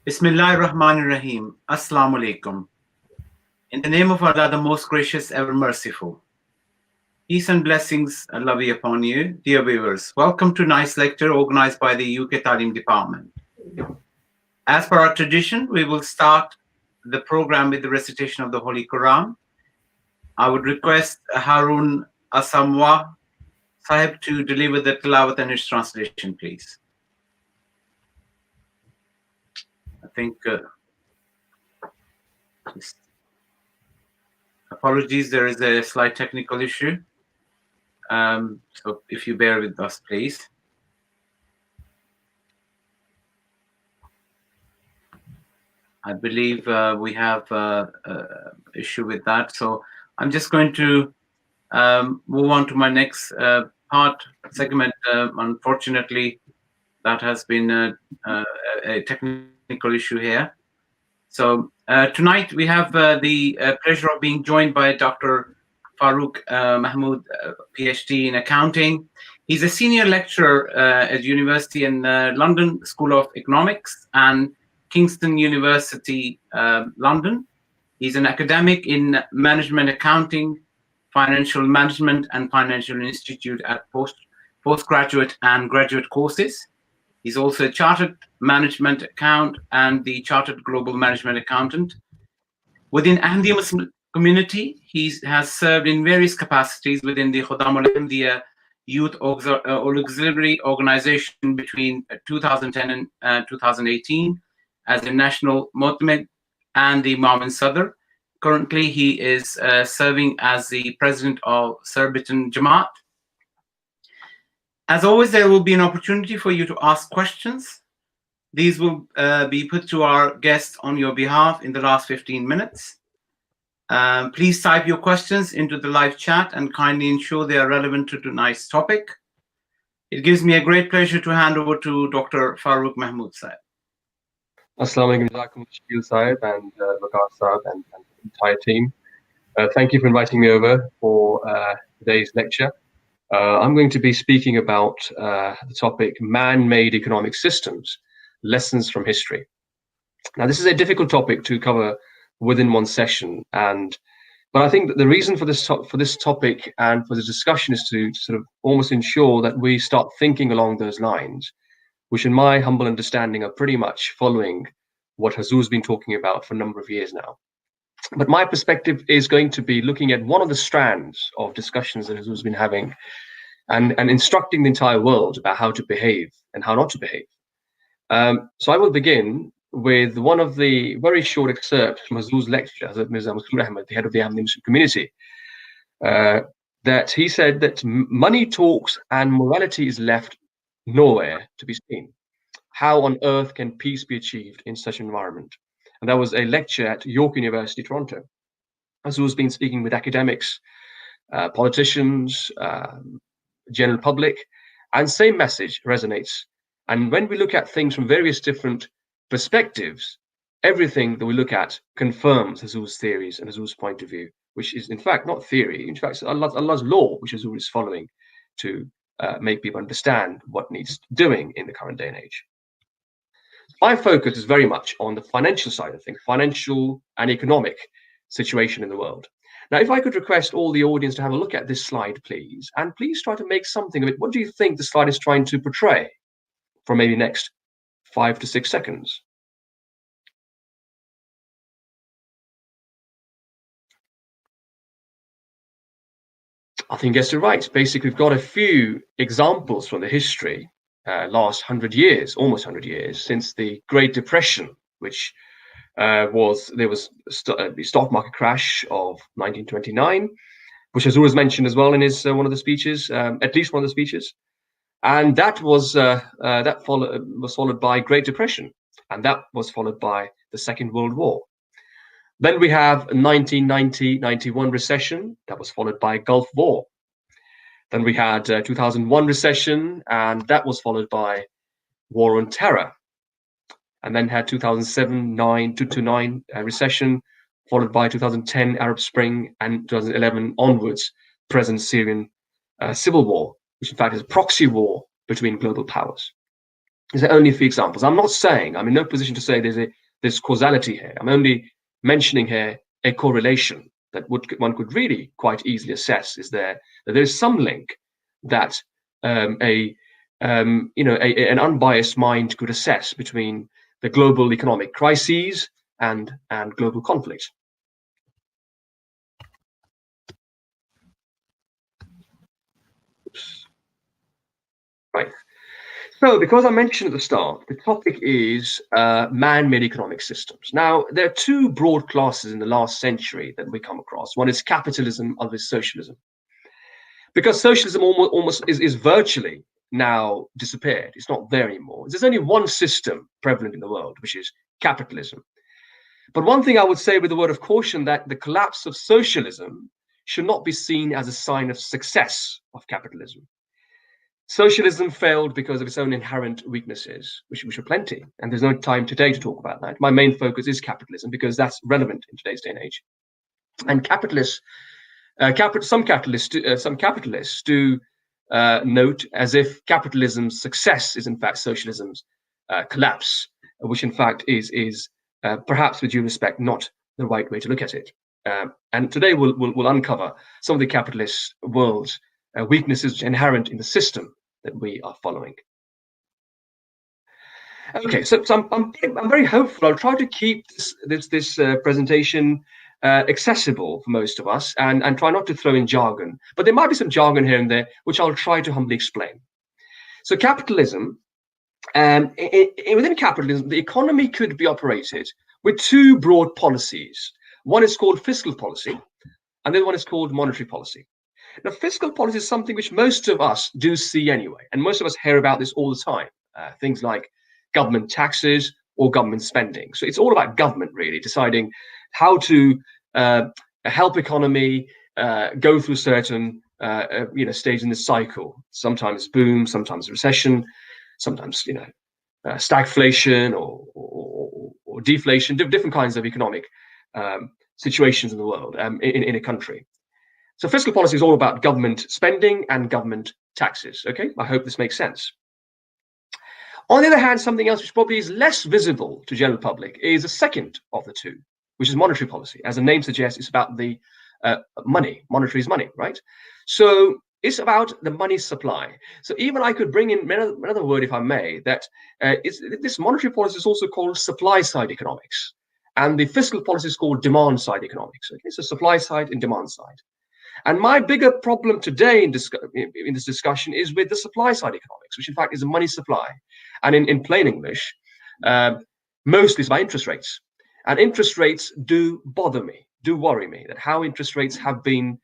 Bismillahir Rahmanir Rahim. Assalamu alaikum. In the name of Allah, the most gracious, ever merciful. Peace and blessings, Allah be upon you, dear viewers. Welcome to Nice Lecture organized by the UK Talim Department. As per our tradition, we will start the program with the recitation of the Holy Quran. I would request Harun Asamwa Sahib to deliver the tilawat and its translation, please. I think, apologies, there is a slight technical issue. So if you bear with us, please. I believe we have issue with that. So I'm just going to move on to my next segment. Unfortunately, that has been a technical issue here. So tonight we have the pleasure of being joined by Dr. Farooq Mahmood, PhD in accounting. He's a senior lecturer at University in London School of Economics and Kingston University, London. He's an academic in management accounting, financial management, and financial institute at postgraduate and graduate courses. He's also a chartered management account and the chartered global management accountant. Within Ahmadiyya Muslim community, he has served in various capacities within the Khuddam al-Ahmadiyya Youth Auxiliary Organization between 2010 and 2018 as a national Mu'tamid and the Imam Sadr. Currently, he is serving as the president of Surbiton Jama'at. As always, there will be an opportunity for you to ask questions. These will be put to our guests on your behalf in the last 15 minutes. Please type your questions into the live chat and kindly ensure they are relevant to tonight's topic. It gives me a great pleasure to hand over to Dr. Farooq Mahmood Sahib. Assalamu alaikum, Sahib and Waqar Sahib and the entire team. Thank you for inviting me over for today's lecture. I'm going to be speaking about the topic man-made economic systems, lessons from history. Now, this is a difficult topic to cover within one session, but I think that the reason for this topic and for this discussion is to sort of almost ensure that we start thinking along those lines, which in my humble understanding are pretty much following what Hazur's been talking about for a number of years now. But my perspective is going to be looking at one of the strands of discussions that Hazur's been having and instructing the entire world about how to behave and how not to behave. So I will begin with one of the very short excerpts from Hazur's lecture, Hazrat Mirza Masroor Ahmad, the head of the Ahmadi Muslim community, that he said that money talks and morality is left nowhere to be seen. How on earth can peace be achieved in such an environment? And that was a lecture at York University, Toronto. Hazur's been speaking with academics, politicians, general public, and same message resonates. And when we look at things from various different perspectives, everything that we look at confirms Hazur's theories and Hazur's point of view, which is in fact not theory, in fact Allah's law, which Hazur is following to make people understand what needs doing in the current day and age. My focus is very much on the financial side of things, financial and economic situation in the world. Now, if I could request all the audience to have a look at this slide, please, and please try to make something of it. What do you think the slide is trying to portray for maybe next 5 to 6 seconds? I think you guessed it right. Basically, we've got a few examples from the history, last 100 years, almost 100 years, since the Great Depression, which the stock market crash of 1929, which Hazur has mentioned as well in his one of the speeches, at least one of the speeches, and that was followed by Great Depression, and that was followed by the Second World War. Then we have 1990-91 recession, that was followed by Gulf War. Then we had 2001 recession, and that was followed by War on Terror. And then had 2007-9 recession, followed by 2010 Arab Spring, and 2011 onwards, present Syrian civil war, which in fact is a proxy war between global powers. These are only a few examples. I'm not saying, I'm in no position to say there's causality here. I'm only mentioning here a correlation that one could really quite easily assess. Is that there's some link that an unbiased mind could assess between the global economic crises and global conflict. Oops. Right. So, because I mentioned at the start, the topic is man-made economic systems. Now, there are two broad classes in the last century that we come across. One is capitalism, other is socialism. Because socialism almost is virtually now disappeared. It's not there anymore. There's only one system prevalent in the world, which is capitalism. But one thing I would say with a word of caution, that the collapse of socialism should not be seen as a sign of success of capitalism. Socialism failed because of its own inherent weaknesses, which are plenty, and there's no time today to talk about that. My main focus is capitalism because that's relevant in today's day and age. And some capitalists do note as if capitalism's success is in fact socialism's collapse, which in fact is perhaps, with due respect, not the right way to look at it. And today we'll uncover some of the capitalist world's weaknesses inherent in the system that we are following. Okay, so I'm very hopeful. I'll try to keep this presentation accessible for most of us, and try not to throw in jargon. But there might be some jargon here and there, which I'll try to humbly explain. So capitalism, within capitalism, the economy could be operated with two broad policies. One is called fiscal policy, and the other one is called monetary policy. Now, fiscal policy is something which most of us do see anyway, and most of us hear about this all the time. Things like government taxes or government spending. So it's all about government really deciding how to help economy go through certain stage in the cycle. Sometimes boom, sometimes recession, sometimes stagflation or deflation, different kinds of economic situations in the world, in a country. So fiscal policy is all about government spending and government taxes. Okay, I hope this makes sense. On the other hand, something else which probably is less visible to general public is the second of the two, which is monetary policy. As the name suggests, it's about the money. Monetary is money, right? So it's about the money supply. So even I could bring in another word, if I may, that this monetary policy is also called supply side economics, and the fiscal policy is called demand side economics. Okay, so supply side and demand side. And my bigger problem today in this discussion is with the supply side economics, which in fact is a money supply. And in plain English, mostly it's by interest rates. And interest rates do bother me, do worry me, that how interest rates have been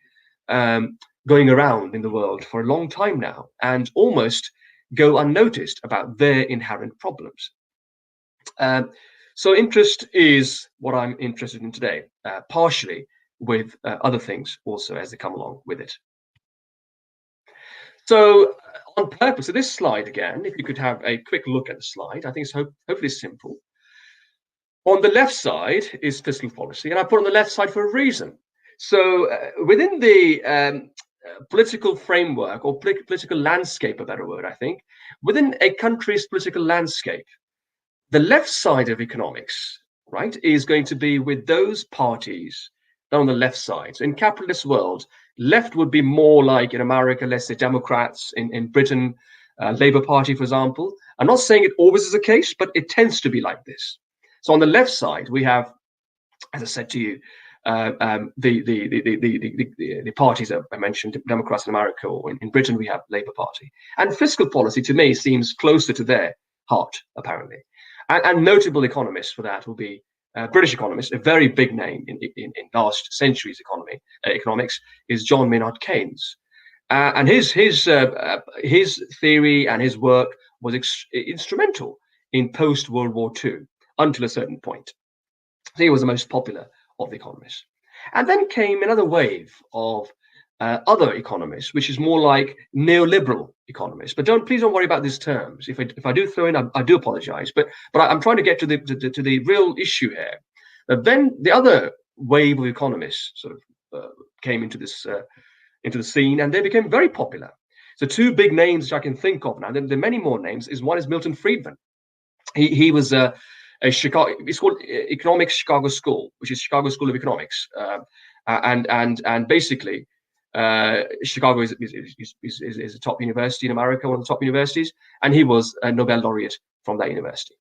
going around in the world for a long time now and almost go unnoticed about their inherent problems. So interest is what I'm interested in today, partially with other things also as they come along with it. So on purpose, so this slide again, if you could have a quick look at the slide, I think it's hopefully simple. On the left side is fiscal policy, and I put on the left side for a reason. So within the political framework or political landscape, a better word, I think, within a country's political landscape, the left side of economics, right, is going to be with those parties on the left side. So in capitalist world, left would be more like in America, let's say Democrats, in Britain, Labour Party, for example. I'm not saying it always is the case, but it tends to be like this. So on the left side, we have, as I said to you, the parties that I mentioned, Democrats in America, or in Britain, we have Labour Party. And fiscal policy, to me, seems closer to their heart, apparently. And notable economists for that will be British economist, a very big name in last century's economics, is John Maynard Keynes, and his theory and his work was instrumental in post-World War II until a certain point. So he was the most popular of the economists, and then came another wave of other economists, which is more like neoliberal economists. But please don't worry about these terms. If I do throw in, I do apologize. But I'm trying to get to the real issue here. Then the other wave of economists sort of came into the scene, and they became very popular. So two big names which I can think of now. There are many more names. One is Milton Friedman. He was a Chicago. It's called Economics Chicago School, which is Chicago School of Economics, and basically, Chicago is a top university in America, one of the top universities, and he was a Nobel laureate from that university.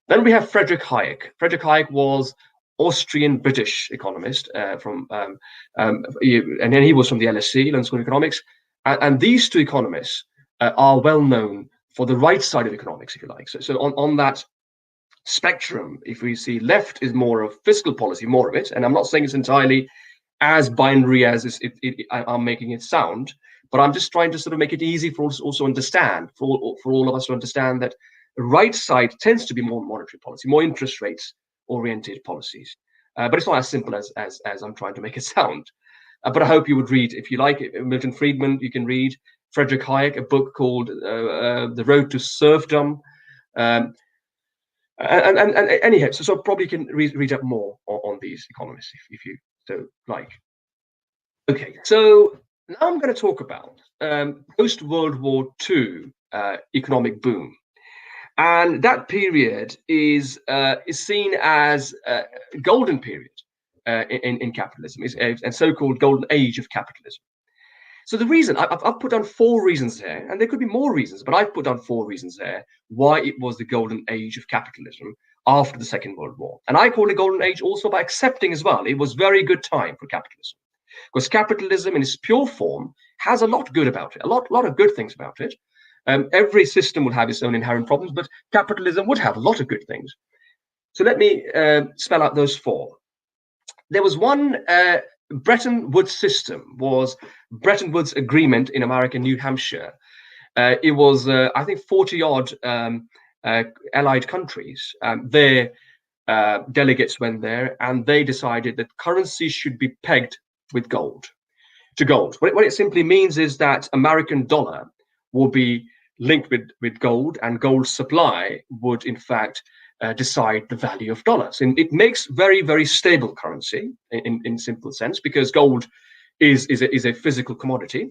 Then we have Friedrich Hayek. Friedrich Hayek was Austrian-British economist and then he was from the LSE, London School of Economics, and these two economists are well known for the right side of economics, if you like. So on that spectrum, if we see left is more of fiscal policy, more of it, and I'm not saying it's entirely as binary as I'm making it sound, but I'm just trying to sort of make it easy for us also understand, for all of us to understand that the right side tends to be more monetary policy, more interest rates oriented policies. But it's not as simple as I'm trying to make it sound. But I hope you would read, if you like it, Milton Friedman, you can read Friedrich Hayek, a book called The Road to Serfdom. And anyhow, so probably can read up more on these economists if you so like. Okay, so now I'm going to talk about post-World War II economic boom. And that period is seen as a golden period in capitalism, is a so-called golden age of capitalism. So the reason I've put down 4 reasons there, and there could be more reasons, but I've put down 4 reasons there why it was the golden age of capitalism after the Second World War. And I call it golden age also by accepting as well it was very good time for capitalism, because capitalism in its pure form has a lot good about it, a lot of good things about it. Every system would have its own inherent problems, but capitalism would have a lot of good things. So let me spell out those 4. There was one Bretton Woods system, was Bretton Woods Agreement in America, New Hampshire. It was, I think, 40-odd allied countries. Their delegates went there, and they decided that currency should be pegged with gold. What it simply means is that American dollar will be linked with gold, and gold supply would, in fact, decide the value of dollars. And it makes very, very stable currency in simple sense, because gold is a physical commodity.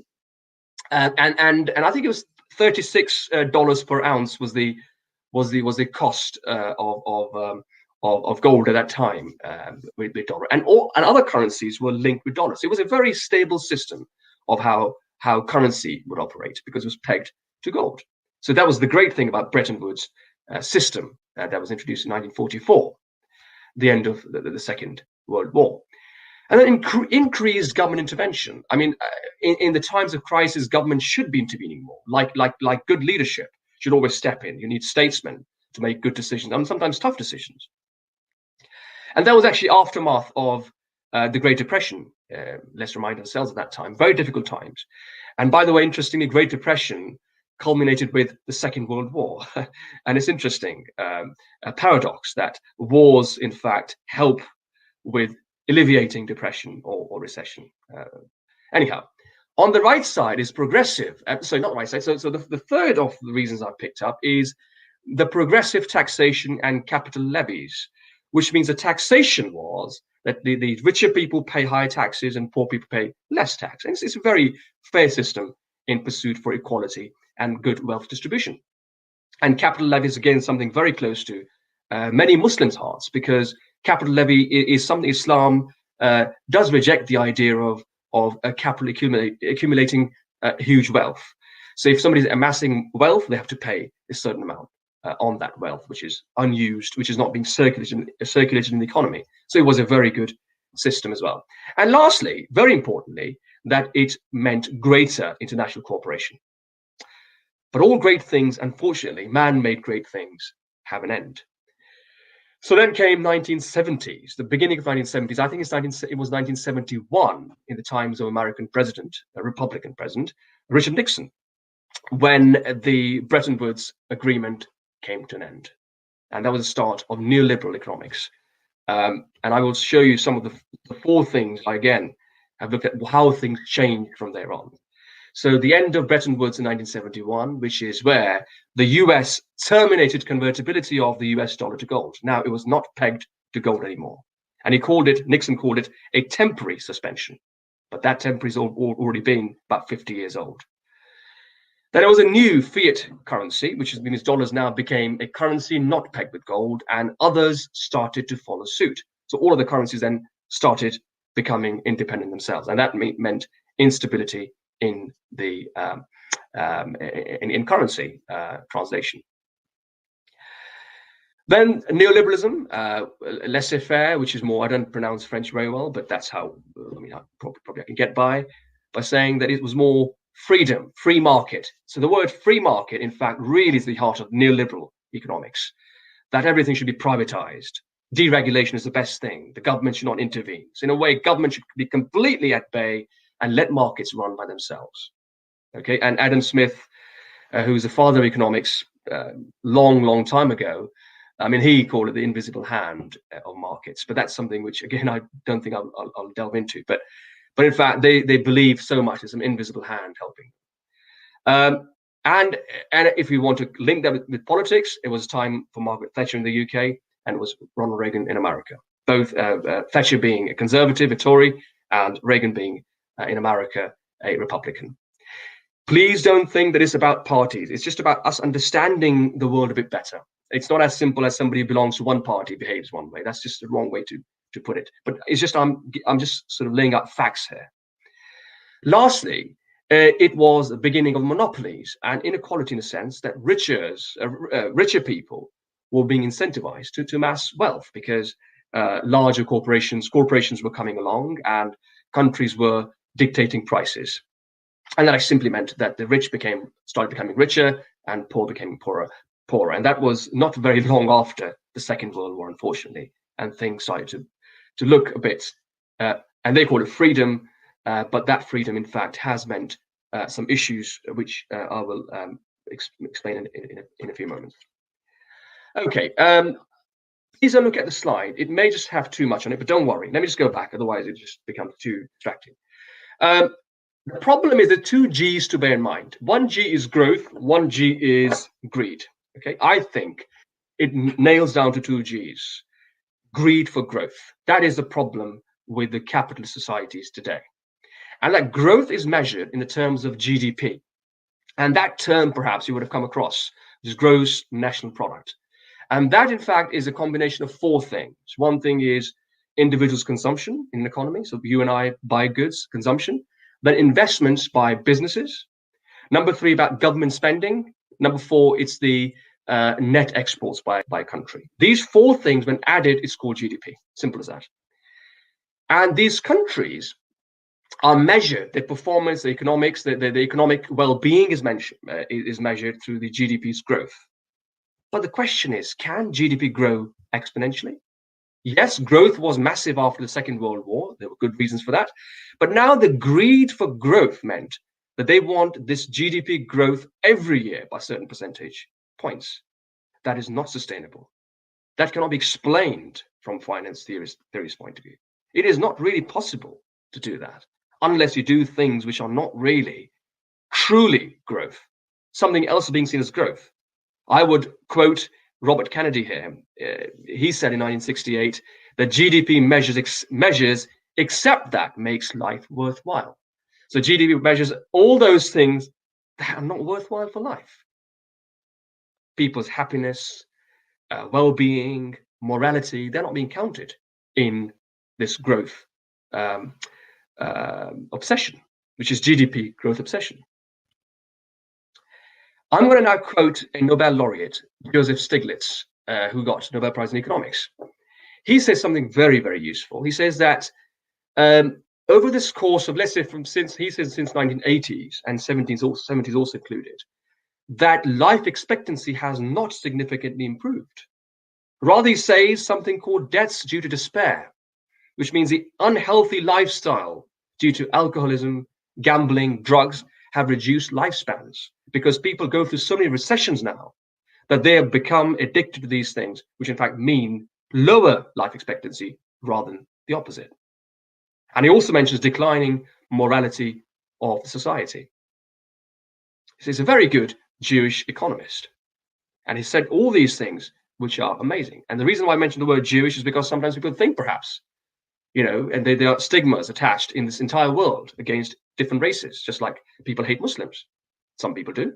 And I think it was $36 per ounce was the cost of gold at that time with dollar, and other currencies were linked with dollars. It was a very stable system of how currency would operate, because it was pegged to gold. So that was the great thing about Bretton Woods system that was introduced in 1944, the end of the Second World War. And then increased government intervention. I mean, in the times of crisis, government should be intervening more. Like good leadership should always step in. You need statesmen to make good decisions, and sometimes tough decisions. And that was actually aftermath of the Great Depression. Let's remind ourselves of that time. Very difficult times. And by the way, interestingly, Great Depression culminated with the Second World War. And it's interesting, a paradox that wars, in fact, help with alleviating depression or recession. Anyhow, on the right side is progressive. Sorry, not right side. So the third of the reasons I picked up is the progressive taxation and capital levies, which means the taxation was that the richer people pay higher taxes and poor people pay less tax. And it's a very fair system in pursuit for equality and good wealth distribution. And capital levy is, again, something very close to many Muslims' hearts, because capital levy is something Islam does reject the idea of a capital accumulating huge wealth. So if somebody's amassing wealth, they have to pay a certain amount on that wealth, which is unused, which is not being circulated in the economy. So it was a very good system as well. And lastly, very importantly, that it meant greater international cooperation. But all great things, unfortunately, man-made great things, have an end. So then came 1970s, the beginning of 1970s. I think it was 1971, in the times of American president, a Republican president, Richard Nixon, when the Bretton Woods Agreement came to an end. And that was the start of neoliberal economics. And I will show you some of the 4 things I, again, have looked at how things changed from there on. So the end of Bretton Woods in 1971, which is where the US terminated convertibility of the US dollar to gold. Now, it was not pegged to gold anymore. And Nixon called it a temporary suspension. But that temporary has already been about 50 years old. Then there was a new fiat currency, which means dollars now became a currency not pegged with gold, and others started to follow suit. So all of the currencies then started becoming independent themselves, and that meant instability in the in currency translation. Then neoliberalism, laissez-faire, which is more, I don't pronounce French very well, but that's how, I mean, probably I can get by saying that it was more freedom, free market. So the word free market, in fact, really is the heart of neoliberal economics, that everything should be privatized. Deregulation is the best thing. The government should not intervene. So in a way, government should be completely at bay and let markets run by themselves. Okay, and Adam Smith, who's the father of economics, long time ago, I mean, he called it the invisible hand of markets, but that's something which, again, I don't think I'll delve into. But in fact, they believe so much there's an invisible hand helping. And if we want to link that with politics, it was time for Margaret Thatcher in the UK, and it was Ronald Reagan in America. Both Thatcher being a conservative, a Tory, and Reagan being in America a Republican. Please don't think that it's about parties. It's just about us understanding the world a bit better. It's not as simple as somebody who belongs to one party behaves one way. That's just the wrong way to put it. But it's just I'm just sort of laying out facts here. Lastly, it was the beginning of monopolies and inequality, in a sense that richer people were being incentivized to amass wealth, because larger corporations were coming along and countries were dictating prices. And that simply meant that the rich started becoming richer and poor became poorer. And that was not very long after the Second World War, unfortunately, and things started to look a bit, and they call it freedom, but that freedom, in fact, has meant some issues, which I will explain in a few moments. Okay, please don't look at the slide. It may just have too much on it, but don't worry. Let me just go back, otherwise it just becomes too distracting. The problem is the two G's to bear in mind. One G is growth, one G is greed. Okay, I think it nails down to two G's. Greed for growth. That is the problem with the capitalist societies today. And that growth is measured in the terms of GDP. And that term, perhaps, you would have come across, is gross national product. And that, in fact, is a combination of four things. One thing is individuals' consumption in an economy. So you and I buy goods, consumption. Then investments by businesses. Number three, about government spending. Number four, it's the net exports by country. These four things, when added, is called GDP. Simple as that. And these countries are measured, their performance, the economics, the economic well-being is measured through the GDP's growth. But the question is, can GDP grow exponentially? Yes, growth was massive after the Second World War. There were good reasons for that. But now the greed for growth meant that they want this GDP growth every year by certain percentage points. That is not sustainable. That cannot be explained from finance theory's point of view. It is not really possible to do that unless you do things which are not really truly growth. Something else is being seen as growth. I would quote Robert Kennedy here. He said in 1968 that GDP measures except that makes life worthwhile. So GDP measures all those things that are not worthwhile for life. People's happiness, well-being, morality, they're not being counted in this growth obsession, which is GDP growth obsession. I'm going to now quote a Nobel laureate, Joseph Stiglitz, who got Nobel Prize in Economics. He says something very, very useful. He says that over this course of, let's say, since 1980s and 70s also included, that life expectancy has not significantly improved. Rather, he says something called deaths due to despair, which means the unhealthy lifestyle due to alcoholism, gambling, drugs have reduced lifespans, because people go through so many recessions now that they have become addicted to these things, which in fact mean lower life expectancy rather than the opposite. And he also mentions declining morality of society. He's a very good Jewish economist. And he said all these things, which are amazing. And the reason why I mentioned the word Jewish is because sometimes people think perhaps, and there are stigmas attached in this entire world against different races, just like people hate Muslims. Some people do.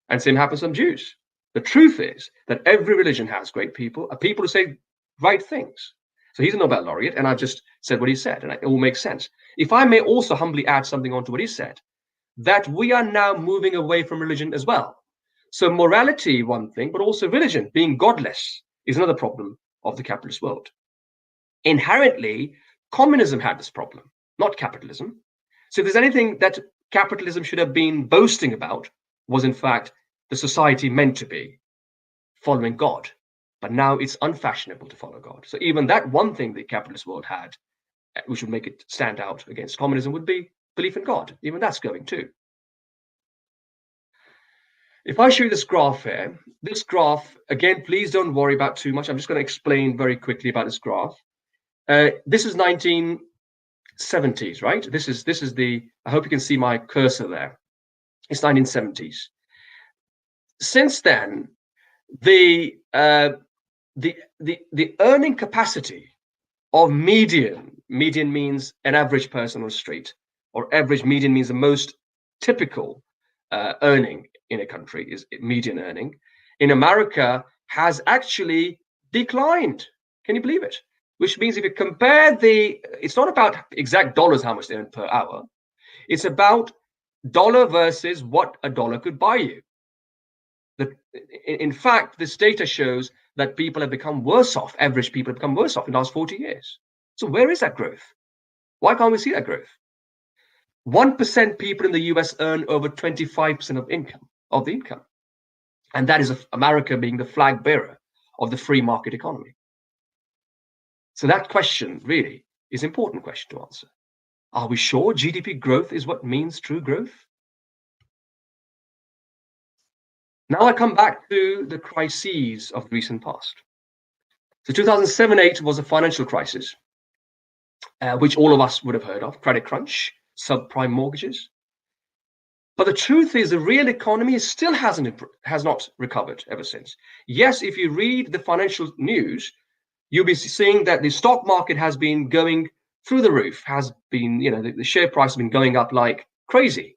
And same happens to some Jews. The truth is that every religion has great people, people who say right things. So he's a Nobel laureate, and I've just said what he said, and it all makes sense. If I may also humbly add something onto what he said, that we are now moving away from religion as well. So morality, one thing, but also religion, being godless, is another problem of the capitalist world. Inherently, communism had this problem, not capitalism. So if there's anything that capitalism should have been boasting about, was in fact the society meant to be following God. But now it's unfashionable to follow God. So even that one thing the capitalist world had, which would make it stand out against communism, would be belief in God. Even that's going too. If I show you this graph here, this graph, again, please don't worry about too much. I'm just going to explain very quickly about this graph. This is 1970s, right? This is the, I hope you can see my cursor there. It's 1970s. Since then, the earning capacity of median means an average person on the street, or average median means the most typical earning in a country is median earning, in America has actually declined. Can you believe it? Which means if you compare it's not about exact dollars, how much they earn per hour. It's about dollar versus what a dollar could buy you. In fact, this data shows that people have become worse off. Average people have become worse off in the last 40 years. So where is that growth? Why can't we see that growth? 1% people in the US earn over 25% of the income. And that is America being the flag bearer of the free market economy. So that question really is an important question to answer. Are we sure GDP growth is what means true growth? Now I come back to the crises of recent past. So 2007-08 was a financial crisis, which all of us would have heard of, credit crunch, subprime mortgages. But the truth is the real economy still has not recovered ever since. Yes, if you read the financial news, you'll be seeing that the stock market has been going through the roof, has been, the share price has been going up like crazy.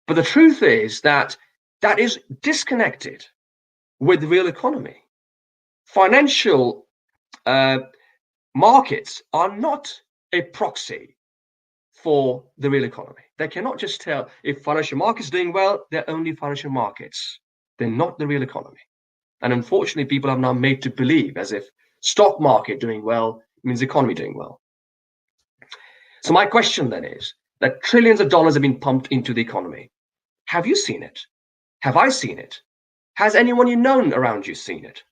But the truth is that is disconnected with the real economy. Financial markets are not a proxy for the real economy. They cannot just tell if financial markets are doing well, they're only financial markets. They're not the real economy. And unfortunately, people have now made to believe as if stock market doing well means economy doing well. So my question then is that trillions of dollars have been pumped into the economy. Have you seen it? Have I seen it? Has anyone you known around you seen it?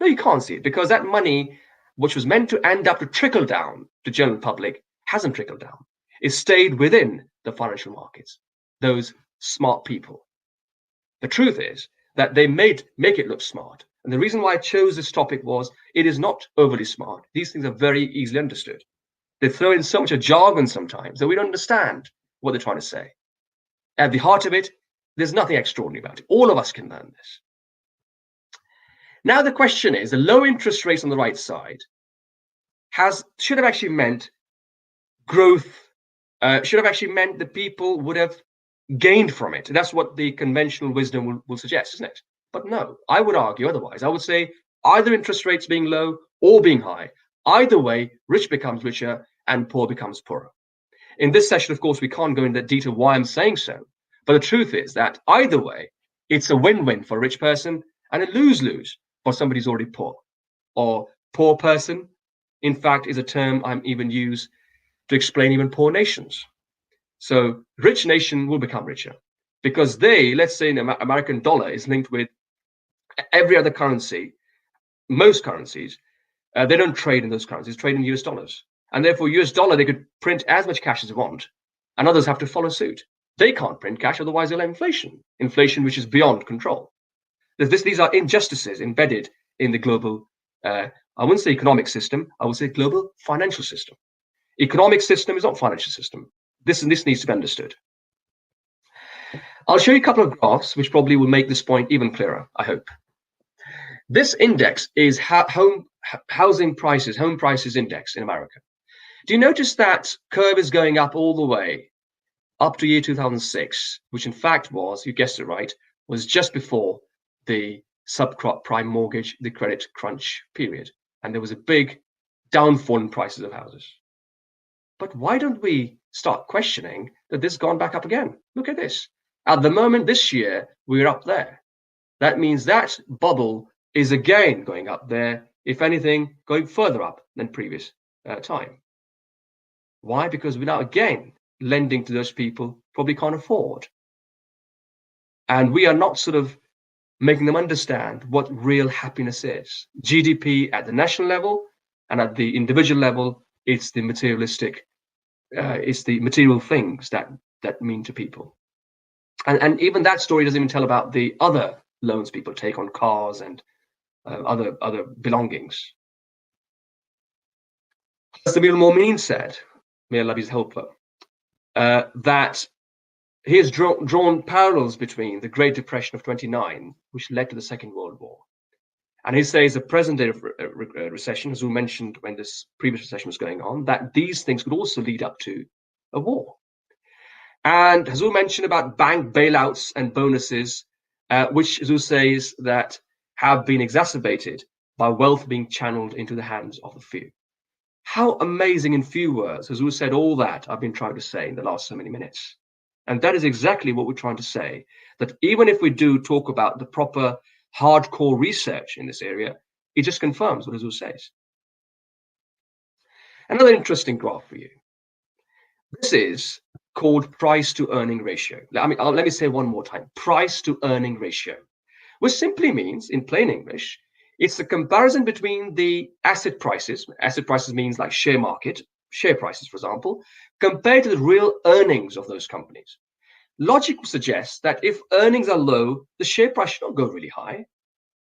No, you can't see it because that money, which was meant to end up to trickle down to general public, hasn't trickled down. It stayed within the financial markets, those smart people. The truth is that they make it look smart. And the reason why I chose this topic was it is not overly smart. These things are very easily understood. They throw in so much of jargon sometimes that we don't understand what they're trying to say. At the heart of it, there's nothing extraordinary about it. All of us can learn this. Now the question is, the low interest rates on the right side should have actually meant growth, should have actually meant that people would have gained from it. That's what the conventional wisdom will suggest, isn't it? But no, I would argue otherwise. I would say either interest rates being low or being high. Either way, rich becomes richer and poor becomes poorer. In this session, of course, we can't go into detail why I'm saying so. But the truth is that either way, it's a win-win for a rich person and a lose-lose for somebody who's already poor. Or poor person, in fact, is a term I'm even used to explain even poor nations. So rich nation will become richer because let's say the American dollar is linked with every other currency, most currencies. They don't trade in those currencies, trade in US dollars. And therefore, US dollar, they could print as much cash as they want, and others have to follow suit. They can't print cash, otherwise they'll have inflation which is beyond control. These are injustices embedded in the global, I wouldn't say economic system, I would say global financial system. Economic system is not financial system. This needs to be understood. I'll show you a couple of graphs which probably will make this point even clearer, I hope. This index is home prices index in America. Do you notice that curve is going up all the way up to year 2006, which in fact was, you guessed it right, was just before the subprime mortgage, the credit crunch period. And there was a big downfall in prices of houses. But why don't we start questioning that this has gone back up again? Look at this. At the moment this year, we're up there. That means that bubble is again going up there, if anything, going further up than previous time. Why? Because we're now again lending to those people probably can't afford. And we are not sort of making them understand what real happiness is. GDP at the national level and at the individual level, it's the materialistic, it's the material things that mean to people. And even that story doesn't even tell about the other loans people take on cars and other belongings. As the Mu'min said, may Allah be his helper, that he has drawn parallels between the Great Depression of 29, which led to the Second World War. And he says the present day recession, as we mentioned when this previous recession was going on, that these things could also lead up to a war. And Hazul mentioned about bank bailouts and bonuses, which Hazul says that have been exacerbated by wealth being channeled into the hands of the few. How amazing in few words Hazul said all that I've been trying to say in the last so many minutes. And that is exactly what we're trying to say, that even if we do talk about the proper hardcore research in this area, it just confirms what Hazul says. Another interesting graph for you. This is called price to earning ratio. Let me say one more time, price to earning ratio, which simply means in plain English, it's the comparison between the asset prices means like share market, share prices, for example, compared to the real earnings of those companies. Logic suggests that if earnings are low, the share price should not go really high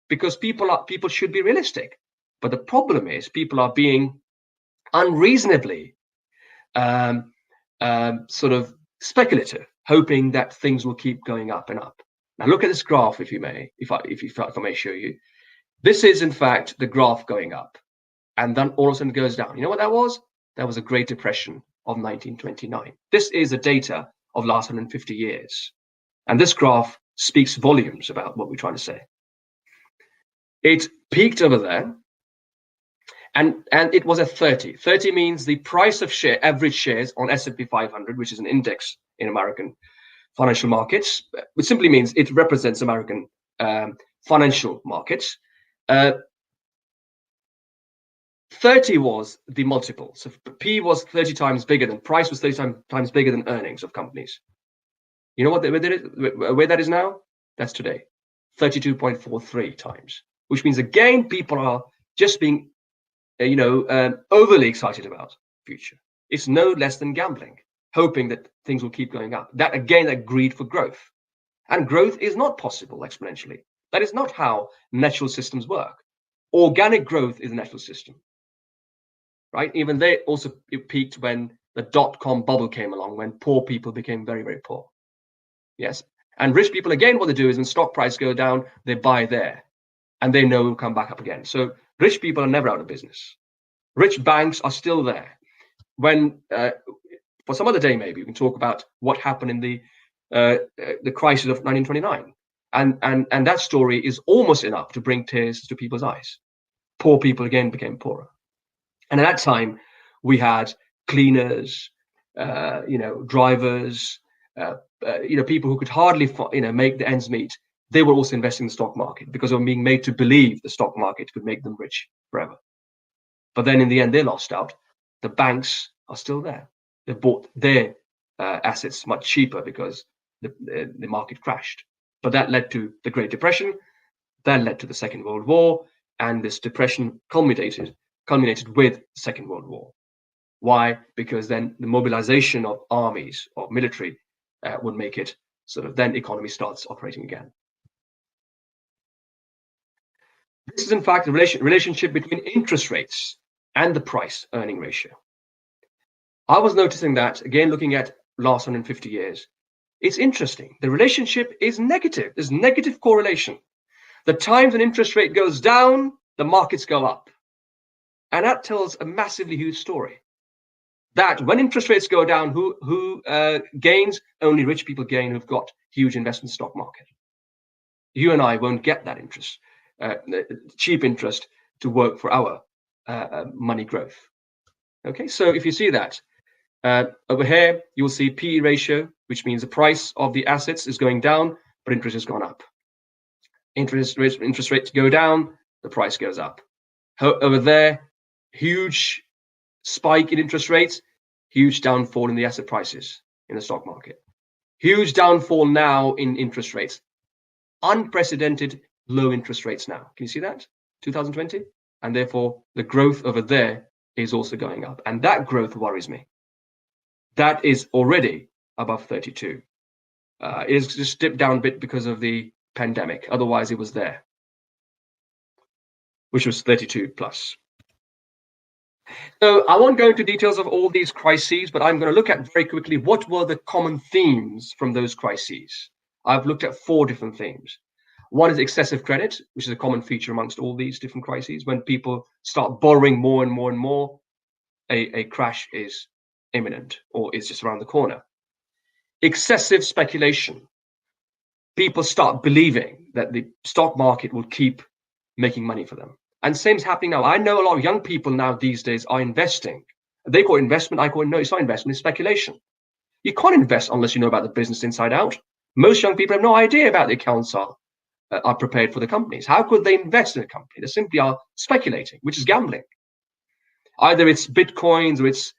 because people should be realistic. But the problem is people are being unreasonably sort of speculative, hoping that things will keep going up and up. Now look at this graph, if you may, if I may show you. This is in fact the graph going up, and then all of a sudden it goes down. You know what that was? That was a Great Depression of 1929. This is the data of last 150 years, and this graph speaks volumes about what we're trying to say. It peaked over there, and it was at 30. 30 means the price of average shares on S&P 500, which is an index in American financial markets, which simply means it represents American financial markets. 30 was the multiple. So P was 30 times bigger than price was 30 times bigger than earnings of companies. You know where that is now? That's today, 32.43 times, which means again people are just being overly excited about the future. It's no less than gambling, hoping that things will keep going up. That again, that greed for growth. And growth is not possible exponentially. That is not how natural systems work. Organic growth is a natural system, right? Even they also peaked when the dot-com bubble came along, when poor people became very, very poor. Yes. And rich people, again, what they do is when stock prices go down, they buy there and they know it will come back up again. So rich people are never out of business. Rich banks are still there. When, for some other day, maybe we can talk about what happened in the crisis of 1929. And that story is almost enough to bring tears to people's eyes. Poor people again became poorer. And at that time, we had cleaners, drivers, people who could hardly, make the ends meet. They were also investing in the stock market because they were being made to believe the stock market could make them rich forever. But then in the end, they lost out. The banks are still there. They bought their assets much cheaper because the market crashed. But that led to the Great Depression. That led to the Second World War. And this depression culminated with the Second World War. Why? Because then the mobilization of armies, of military, would make it then economy starts operating again. This is in fact the relationship between interest rates and the price earning ratio. I was noticing that, again, looking at last 150 years, it's interesting. The relationship is negative. There's negative correlation. The times an interest rate goes down, the markets go up. And that tells a massively huge story. that when interest rates go down, who gains? Only rich people gain who've got huge investment stock market. You and I won't get that interest, cheap interest, to work for our money growth. Okay, so if you see that over here, you will see PE ratio, which means the price of the assets is going down, but interest has gone up. Interest rates go down, the price goes up. Over there, huge spike in interest rates, huge downfall in the asset prices in the stock market. Huge downfall now in interest rates. Unprecedented low interest rates now. Can you see that? 2020. And therefore, the growth over there is also going up. And that growth worries me. That is already above 32. It has just dipped down a bit because of the pandemic. Otherwise, it was there, which was 32 plus. So I won't go into details of all these crises, but I'm going to look at very quickly what were the common themes from those crises. I've looked at 4 different themes. One is excessive credit, which is a common feature amongst all these different crises. When people start borrowing more and more and more, a crash is imminent or is just around the corner. Excessive speculation. People start believing that the stock market will keep making money for them. And same is happening now. I know a lot of young people now these days are investing. They call it investment. I call it, no, it's not investment, it's speculation. You can't invest unless you know about the business inside out. Most young people have no idea about the accounts are prepared for the companies. How could they invest in a company? They simply are speculating, which is gambling. Either it's Bitcoins or it's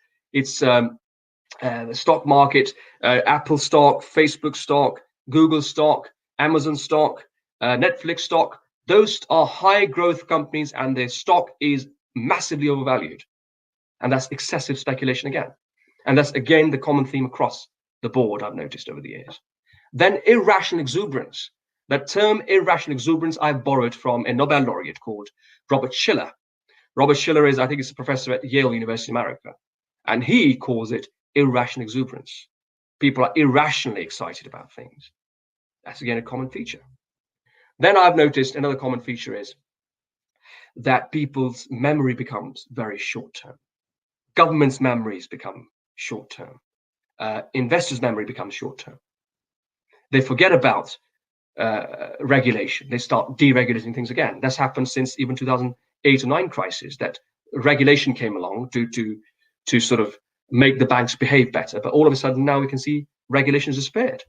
the stock market, Apple stock, Facebook stock, Google stock, Amazon stock, Netflix stock. Those are high growth companies and their stock is massively overvalued. And that's excessive speculation again. And that's again the common theme across the board I've noticed over the years. Then irrational exuberance. That term irrational exuberance I've borrowed from a Nobel laureate called Robert Shiller. Robert Shiller is, I think, is a professor at Yale University, America. And he calls it irrational exuberance. People are irrationally excited about things. That's again a common feature. Then I've noticed another common feature is that people's memory becomes very short-term. Government's memories become short-term. Investors' memory becomes short-term. They forget about regulation. They start deregulating things again. That's happened since even 2008 or 9 crisis, that regulation came along to sort of make the banks behave better. But all of a sudden now we can see regulation has disappeared.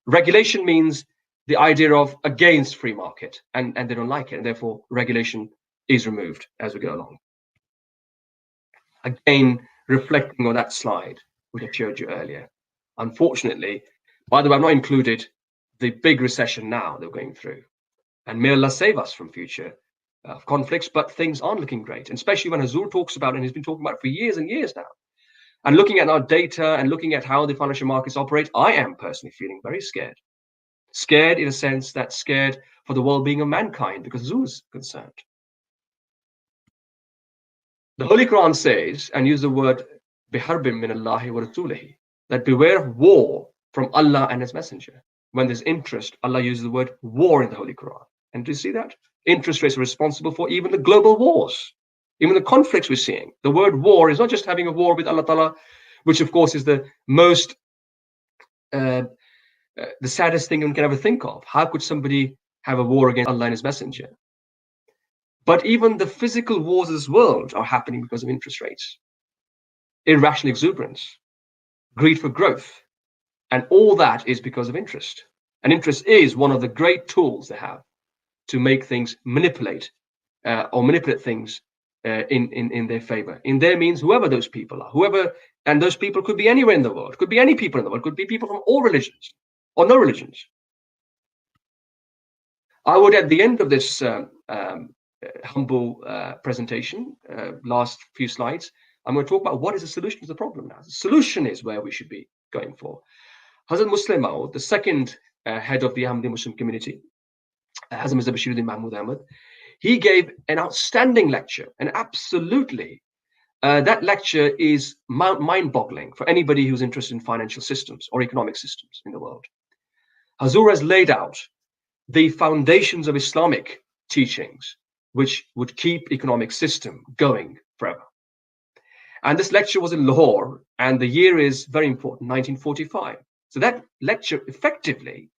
Regulation means the idea of against free market, and they don't like it, and therefore regulation is removed as we go along. Again, reflecting on that slide, which I showed you earlier. Unfortunately, by the way, I've not included the big recession now they're going through. And may Allah save us from future conflicts, but things aren't looking great, and especially when Hazur talks about it, and he's been talking about it for years and years now. And looking at our data and looking at how the financial markets operate, I am personally feeling very scared. Scared in a sense that scared for the well-being of mankind because Hazur is concerned. The Holy Quran says, and use the word biharbim min Allahi wa rasulihi, that beware of war from Allah and His Messenger. When there's interest, Allah uses the word war in the Holy Quran. And do you see that? Interest rates are responsible for even the global wars, even the conflicts we're seeing. The word war is not just having a war with Allah Ta'ala, which of course is the most, the saddest thing one can ever think of. How could somebody have a war against Allah and His Messenger? But even the physical wars of this world are happening because of interest rates, irrational exuberance, greed for growth. And all that is because of interest. And interest is one of the great tools they have to make things manipulate things in their favor. In their means, whoever those people are, and those people could be anywhere in the world, could be any people in the world, could be people from all religions or no religions. I would, at the end of this humble presentation, last few slides, I'm going to talk about what is the solution to the problem now. The solution is where we should be going for. Hazrat Muslim Maud, the second head of the Ahmadi Muslim community, Hazrat Mirza Bashiruddin Mahmood Ahmad, he gave an outstanding lecture, and absolutely that lecture is mind-boggling for anybody who's interested in financial systems or economic systems in the world. Hazur has laid out the foundations of Islamic teachings which would keep economic system going forever. And this lecture was in Lahore, and the year is very important, 1945. So that lecture effectively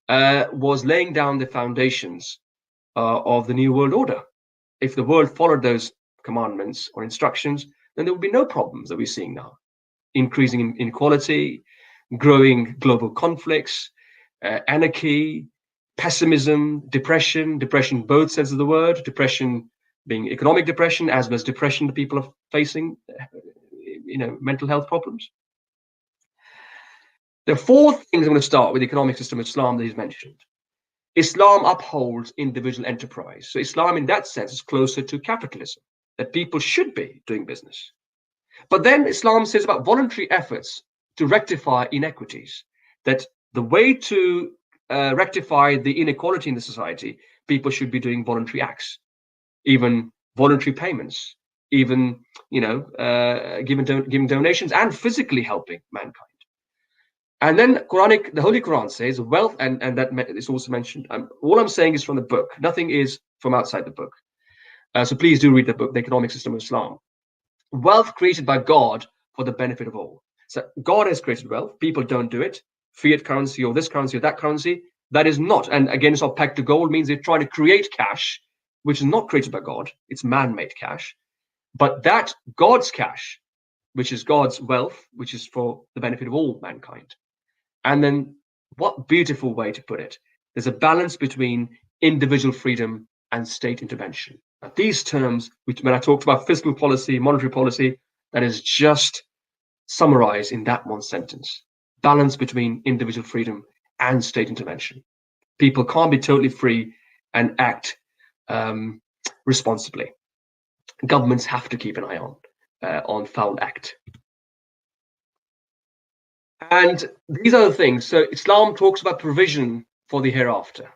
was laying down the foundations of the New World Order. If the world followed those commandments or instructions, then there would be no problems that we're seeing now. Increasing inequality, growing global conflicts, anarchy, pessimism, depression, both senses of the word, depression being economic depression as well as depression that people are facing, mental health problems. There are four things I'm going to start with the economic system of Islam that he's mentioned. Islam upholds individual enterprise. So Islam in that sense is closer to capitalism, that people should be doing business. But then Islam says about voluntary efforts to rectify inequities, that the way to rectify the inequality in the society, people should be doing voluntary acts, even voluntary payments, even giving donations and physically helping mankind. And then the Holy Quran says wealth, and that is also mentioned. All I'm saying is from the book. Nothing is from outside the book. So please do read the book, The Economic System of Islam. Wealth created by God for the benefit of all. So God has created wealth. People don't do it. Fiat currency or this currency or that currency. That is not. And again, it's not pegged to gold, means they're trying to create cash, which is not created by God. It's man-made cash. But that God's cash, which is God's wealth, which is for the benefit of all mankind. And then what beautiful way to put it. There's a balance between individual freedom and state intervention. Now, these terms, which when I talked about fiscal policy, monetary policy, that is just summarized in that one sentence. Balance between individual freedom and state intervention. People can't be totally free and act responsibly. Governments have to keep an eye on foul act. And these are the things. So Islam talks about provision for the hereafter.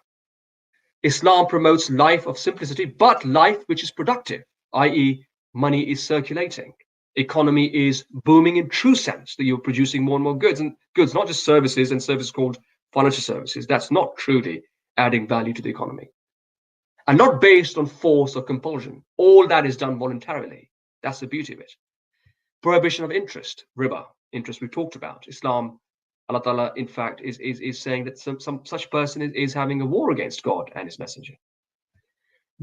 Islam promotes life of simplicity, but life which is productive, i.e. money is circulating. Economy is booming in true sense, that you're producing more and more goods, and goods, not just services and services called financial services. That's not truly adding value to the economy. And not based on force or compulsion. All that is done voluntarily. That's the beauty of it. Prohibition of interest, riba, interest we talked about. Islam, Allah Ta'ala, in fact, is saying that some such person is having a war against God and his messenger.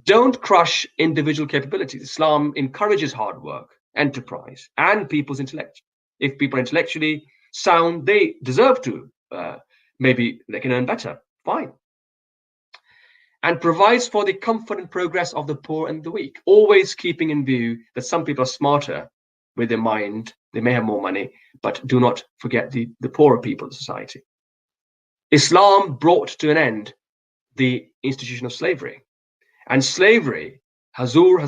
Don't crush individual capabilities. Islam encourages hard work, enterprise, and people's intellect. If people are intellectually sound, they deserve to. Maybe they can earn better. Fine. And provides for the comfort and progress of the poor and the weak, always keeping in view that some people are smarter with their mind, they may have more money, but do not forget the poorer people of society. Islam brought to an end the institution of slavery. And slavery, Hazur,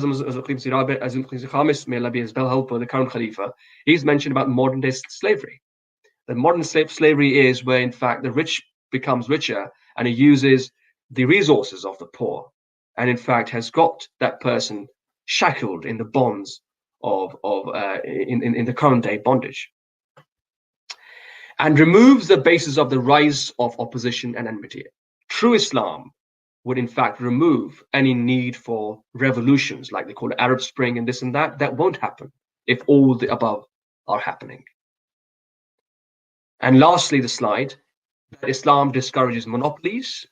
the current Khalifa, he's mentioned about modern day slavery. The modern slavery is where, in fact, the rich becomes richer and he uses the resources of the poor, and in fact has got that person shackled in the bonds in the current day bondage, and removes the basis of the rise of opposition and enmity. True Islam would in fact remove any need for revolutions like they call it Arab Spring and this and that. That won't happen if all the above are happening. And lastly, the slide, that Islam discourages monopolies.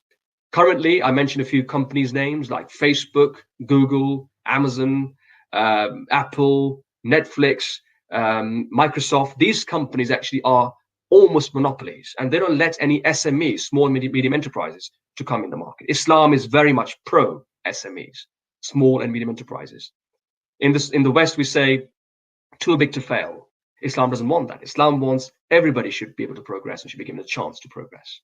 Currently, I mentioned a few companies' names like Facebook, Google, Amazon, Apple, Netflix, Microsoft. These companies actually are almost monopolies, and they don't let any SMEs, small and medium enterprises, to come in the market. Islam is very much pro SMEs, small and medium enterprises. In the West, we say too big to fail. Islam doesn't want that. Islam wants everybody should be able to progress and should be given a chance to progress.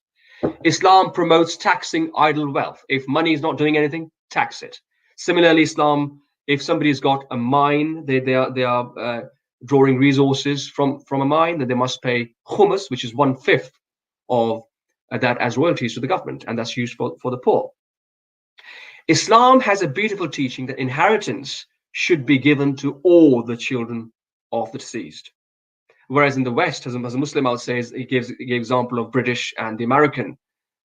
Islam promotes taxing idle wealth. If money is not doing anything, tax it. Similarly, Islam, if somebody's got a mine, they are drawing resources from a mine, then they must pay khumus, which is 1/5 of that as royalties to the government, and that's used for the poor. Islam has a beautiful teaching that inheritance should be given to all the children of the deceased. Whereas in the West, as a Muslim, I would say, he gives example of British and the American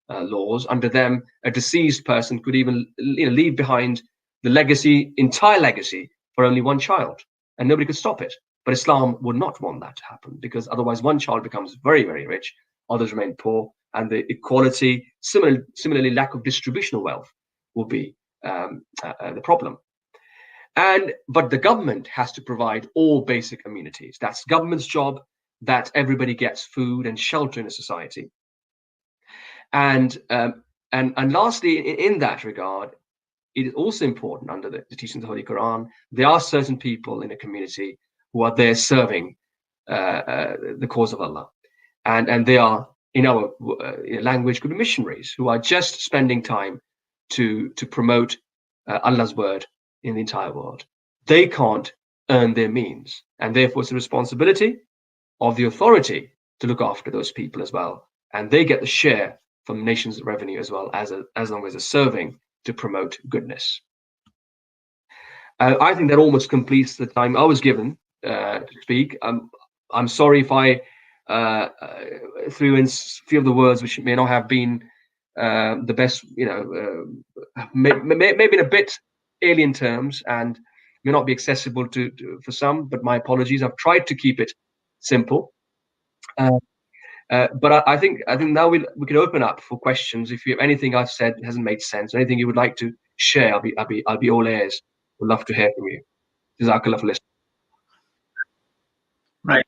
laws. Under them, a deceased person could even leave behind the entire legacy, for only one child, and nobody could stop it. But Islam would not want that to happen, because otherwise one child becomes very, very rich, others remain poor, and the equality, similarly lack of distribution of wealth, will be the problem. But the government has to provide all basic amenities. That's government's job, that everybody gets food and shelter in a society. And lastly, in that regard, it is also important, under the teachings of the Holy Quran, there are certain people in a community who are there serving the cause of Allah. And they are, in our language, could be missionaries who are just spending time to promote Allah's word in the entire world. They can't earn their means, and therefore it's the responsibility of the authority to look after those people as well, and they get the share from the nation's revenue as well, as long as they're serving to promote goodness. I think that almost completes the time I was given to speak. I'm sorry if I threw in a few of the words which may not have been the best, maybe in a bit alien terms, and may not be accessible to for some, but my apologies. I've tried to keep it simple. But I think now we can open up for questions. If you have anything I've said hasn't made sense, anything you would like to share, I'll be all ears. Would love to hear from you. Jazakallah for listening. Right.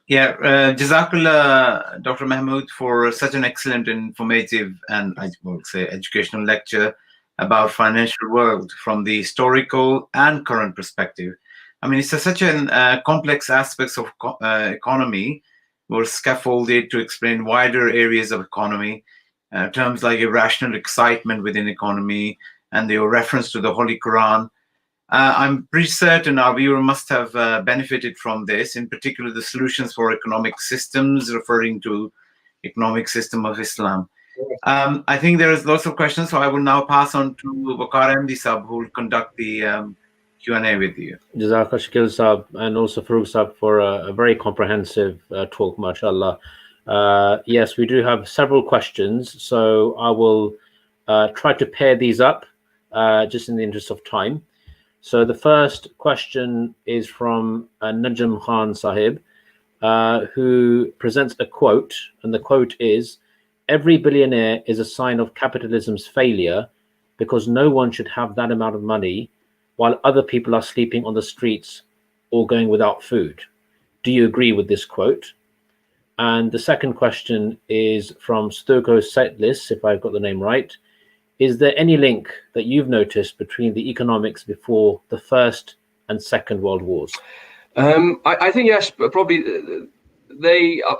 Yeah. Jazakallah, Dr. Mahmood, for such an excellent, informative, and I would say educational lecture about financial world from the historical and current perspective. I mean, it's such a complex aspects of economy were scaffolded to explain wider areas of economy, terms like irrational excitement within economy and your reference to the Holy Quran. I'm pretty certain our viewer must have benefited from this, in particular the solutions for economic systems, referring to economic system of Islam. I think there is lots of questions, so I will now pass on to Waqar MD Sahib, who will conduct the Q&A with you. Jazakallah Shakil Sahib, and also Farooq Sahib for a very comprehensive talk, mashallah. Yes, we do have several questions, so I will try to pair these up just in the interest of time. So the first question is from Najm Khan Sahib, who presents a quote, and the quote is, "Every billionaire is a sign of capitalism's failure, because no one should have that amount of money while other people are sleeping on the streets or going without food." Do you agree with this quote? And the second question is from Stoko Setlis, if I've got the name right. Is there any link that you've noticed between the economics before the First and Second World Wars? I think yes, but probably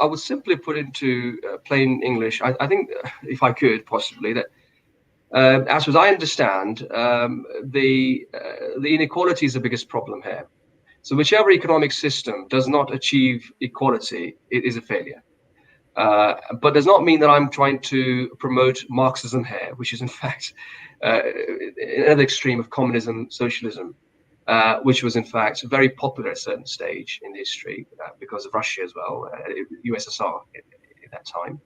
I would simply put into plain English. I think, if I could possibly, that as far as I understand, the inequality is the biggest problem here. So whichever economic system does not achieve equality, it is a failure. But does not mean that I'm trying to promote Marxism here, which is in fact another extreme of communism, socialism, which was in fact very popular at a certain stage in history because of Russia as well, USSR at that time.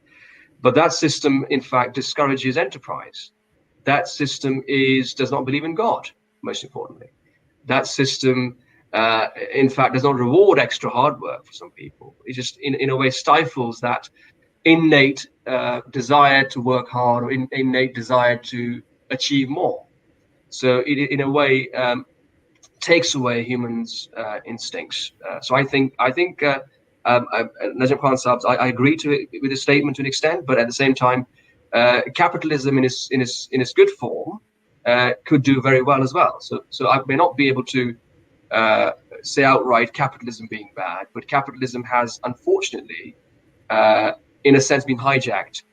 But that system, in fact, discourages enterprise. That system does not believe in God, most importantly. That system, in fact, does not reward extra hard work for some people. It just, in a way, stifles that innate desire to work hard, or innate desire to achieve more. So it, in a way, takes away humans' instincts. So I think Najm Khan Sahib, I agree with the statement to an extent, but at the same time, capitalism in its good form could do very well as well. So I may not be able to say outright capitalism being bad, but capitalism has unfortunately, in a sense, been hijacked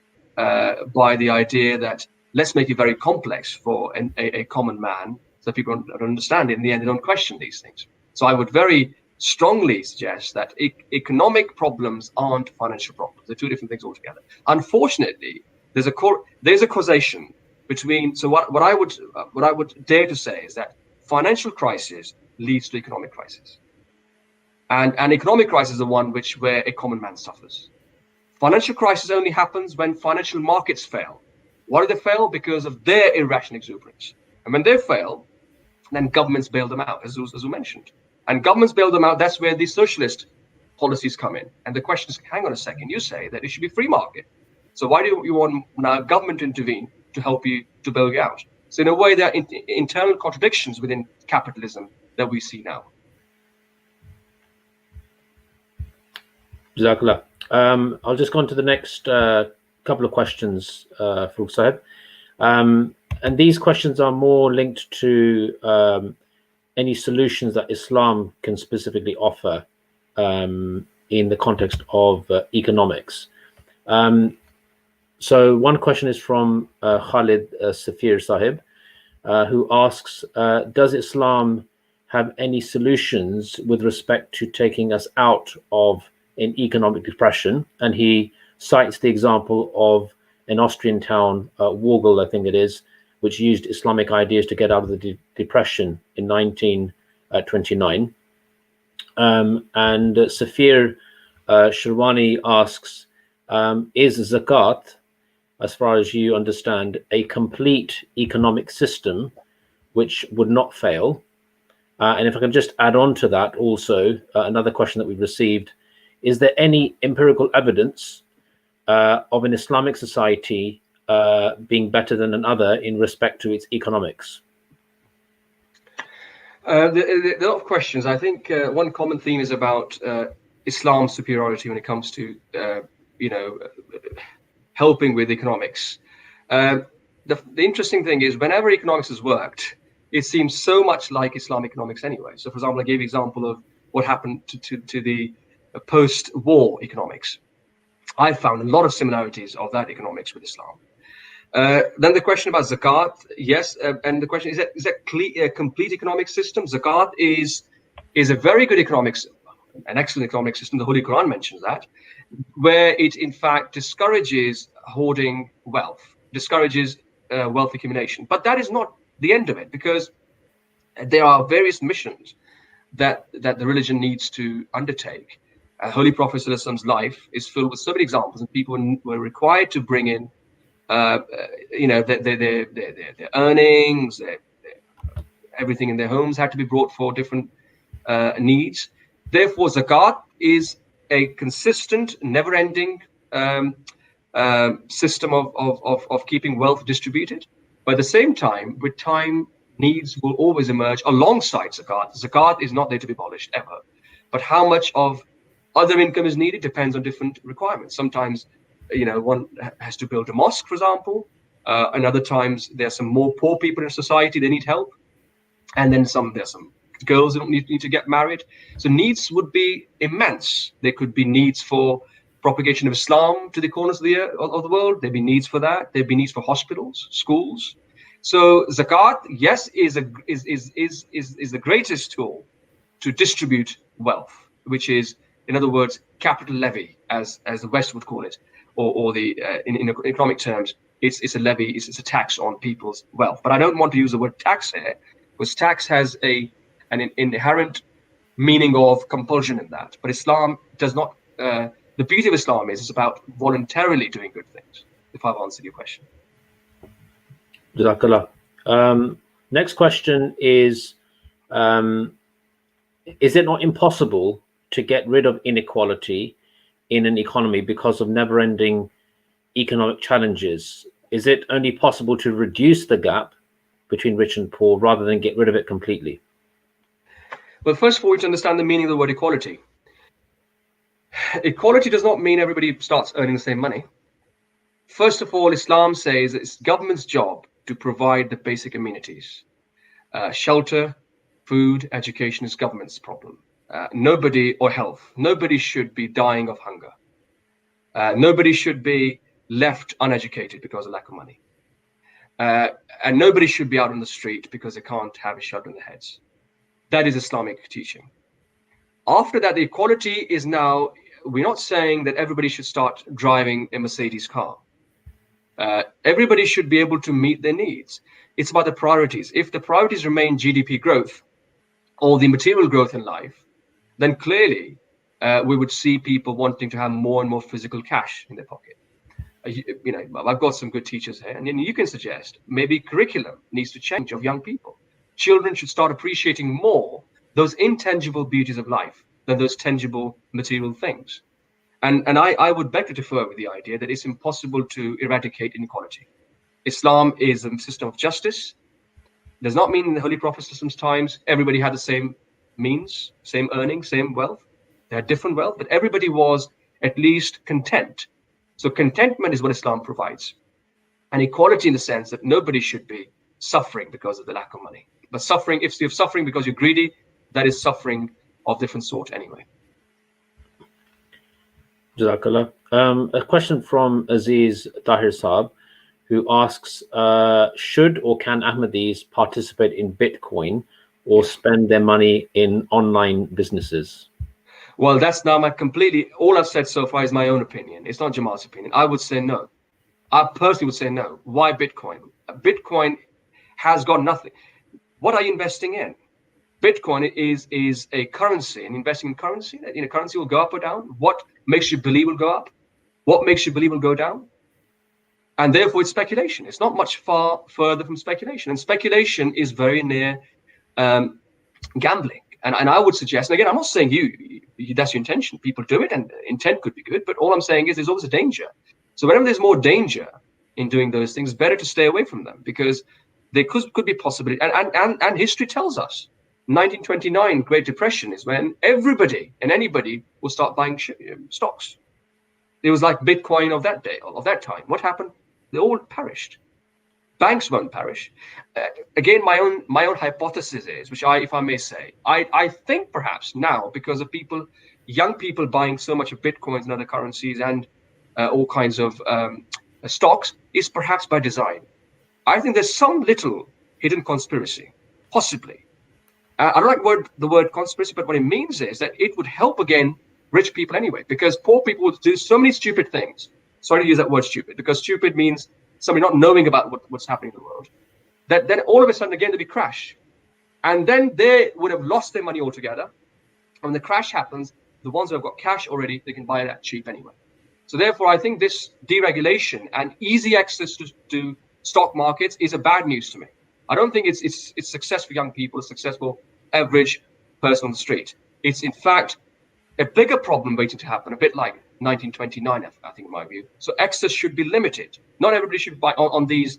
by the idea that let's make it very complex for a common man, so people don't understand it. In the end, they don't question these things. So I would very strongly suggest that economic problems aren't financial problems. They're two different things altogether. Unfortunately, there's a causation between. So what I would dare to say is that financial crisis leads to economic crisis, and economic crisis is the one where a common man suffers. Financial crisis only happens when financial markets fail. Why do they fail? Because of their irrational exuberance. And when they fail, then governments bail them out, as we mentioned. And governments bail them out. That's where the socialist policies come in. And the question is, hang on a second, you say that it should be free market. So why do you want now government to intervene to help you, to bail you out? So in a way, there are internal contradictions within capitalism that we see now. Jazakallah. I'll just go on to the next couple of questions, Farooq Sahib. And these questions are more linked to any solutions that Islam can specifically offer in the context of economics. So one question is from Khalid Safir Sahib, who asks, does Islam have any solutions with respect to taking us out of an economic depression? And he cites the example of an Austrian town, Wogel, I think it is, which used Islamic ideas to get out of the depression in 1929. And Safir Sherwani asks, is zakat, as far as you understand, a complete economic system which would not fail? And if I can just add on to that also, another question that we've received, is there any empirical evidence of an Islamic society being better than another in respect to its economics? There are a lot of questions. I think one common theme is about Islam's superiority when it comes to, helping with economics. The interesting thing is, whenever economics has worked, it seems so much like Islamic economics anyway. So, for example, I gave an example of what happened to the post-war economics. I found a lot of similarities of that economics with Islam. Then the question about zakat, yes, and the question is that a complete economic system? Zakat is a very good economics, an excellent economic system. The Holy Quran mentions that, where it in fact discourages hoarding wealth, discourages wealth accumulation. But that is not the end of it, because there are various missions that the religion needs to undertake. Holy Prophet ﷺ's life is filled with so many examples, and people were required to bring in their earnings, everything in their homes had to be brought for different needs. Therefore, zakat is a consistent, never-ending system of keeping wealth distributed. But at the same time, with time, needs will always emerge alongside zakat. Zakat is not there to be abolished ever, but how much of other income is needed depends on different requirements. Sometimes, one has to build a mosque, for example, and other times there's some more poor people in society, they need help, and then there's some girls that need to get married. So needs would be immense. There could be needs for propagation of Islam to the corners of the world. There'd be needs for that. There'd be needs for hospitals, schools. So zakat, yes, is the greatest tool to distribute wealth, which is, in other words, capital levy, as the West would call it, or in economic terms, it's a levy, it's a tax on people's wealth. But I don't want to use the word tax here, because tax has an inherent meaning of compulsion in that. But Islam does not. The beauty of Islam is it's about voluntarily doing good things. If I've answered your question. Jazakallah. Next question is it not impossible to get rid of inequality in an economy because of never-ending economic challenges? Is it only possible to reduce the gap between rich and poor rather than get rid of it completely? Well, first of all, we have to understand the meaning of the word equality. Equality does not mean everybody starts earning the same money. First of all, Islam says it's government's job to provide the basic amenities. Shelter, food, education is government's problem. Nobody should be dying of hunger. Nobody should be left uneducated because of lack of money. And nobody should be out on the street because they can't have a shelter on their heads. That is Islamic teaching. After that, the equality is now, we're not saying that everybody should start driving a Mercedes car. Everybody should be able to meet their needs. It's about the priorities. If the priorities remain GDP growth or the material growth in life, then clearly we would see people wanting to have more and more physical cash in their pocket. I've got some good teachers here, and you can suggest maybe curriculum needs to change of young people. Children should start appreciating more those intangible beauties of life than those tangible material things. And I would beg to differ with the idea that it's impossible to eradicate inequality. Islam is a system of justice. Does not mean in the Holy Prophet times everybody had the same means, same earnings, same wealth. They had different wealth, but everybody was at least content. So contentment is what Islam provides. And equality in the sense that nobody should be suffering because of the lack of money. But suffering, if you're suffering because you're greedy, that is suffering of different sort anyway. Jazakallah. A question from Aziz Tahir Saab, who asks, should or can Ahmadis participate in Bitcoin or spend their money in online businesses? Well, that's now all I've said so far is my own opinion. It's not Jama'at's opinion. I would say no. I personally would say no. Why Bitcoin? Bitcoin has got nothing. What are you investing in? Bitcoin is a currency, and investing in currency, currency will go up or down. What makes you believe will go up? What makes you believe will go down? And therefore, it's speculation. It's not much far further from speculation. And speculation is very near gambling. And I would suggest, and again, I'm not saying that's your intention. People do it, and intent could be good. But all I'm saying is there's always a danger. So whenever there's more danger in doing those things, it's better to stay away from them, because there could be possibility. And history tells us, 1929, Great Depression is when everybody and anybody will start buying stocks. It was like Bitcoin of that day, of that time. What happened? They all perished. Banks won't perish. Again, my own hypothesis is, which if I may say, I think perhaps now, because of young people buying so much of Bitcoins and other currencies and all kinds of stocks, is perhaps by design. I think there's some little hidden conspiracy, possibly. I don't like the word conspiracy, but what it means is that it would help, again, rich people anyway, because poor people would do so many stupid things. Sorry to use that word stupid, because stupid means somebody not knowing about what's happening in the world. That then all of a sudden, again, there'd be crash. And then they would have lost their money altogether. And when the crash happens, the ones who have got cash already, they can buy it at cheap anyway. So therefore, I think this deregulation and easy access to stock markets is a bad news to me. I don't think it's success for young people, a successful average person on the street. It's in fact a bigger problem waiting to happen, a bit like 1929, I think, in my view. So access should be limited. Not everybody should buy on these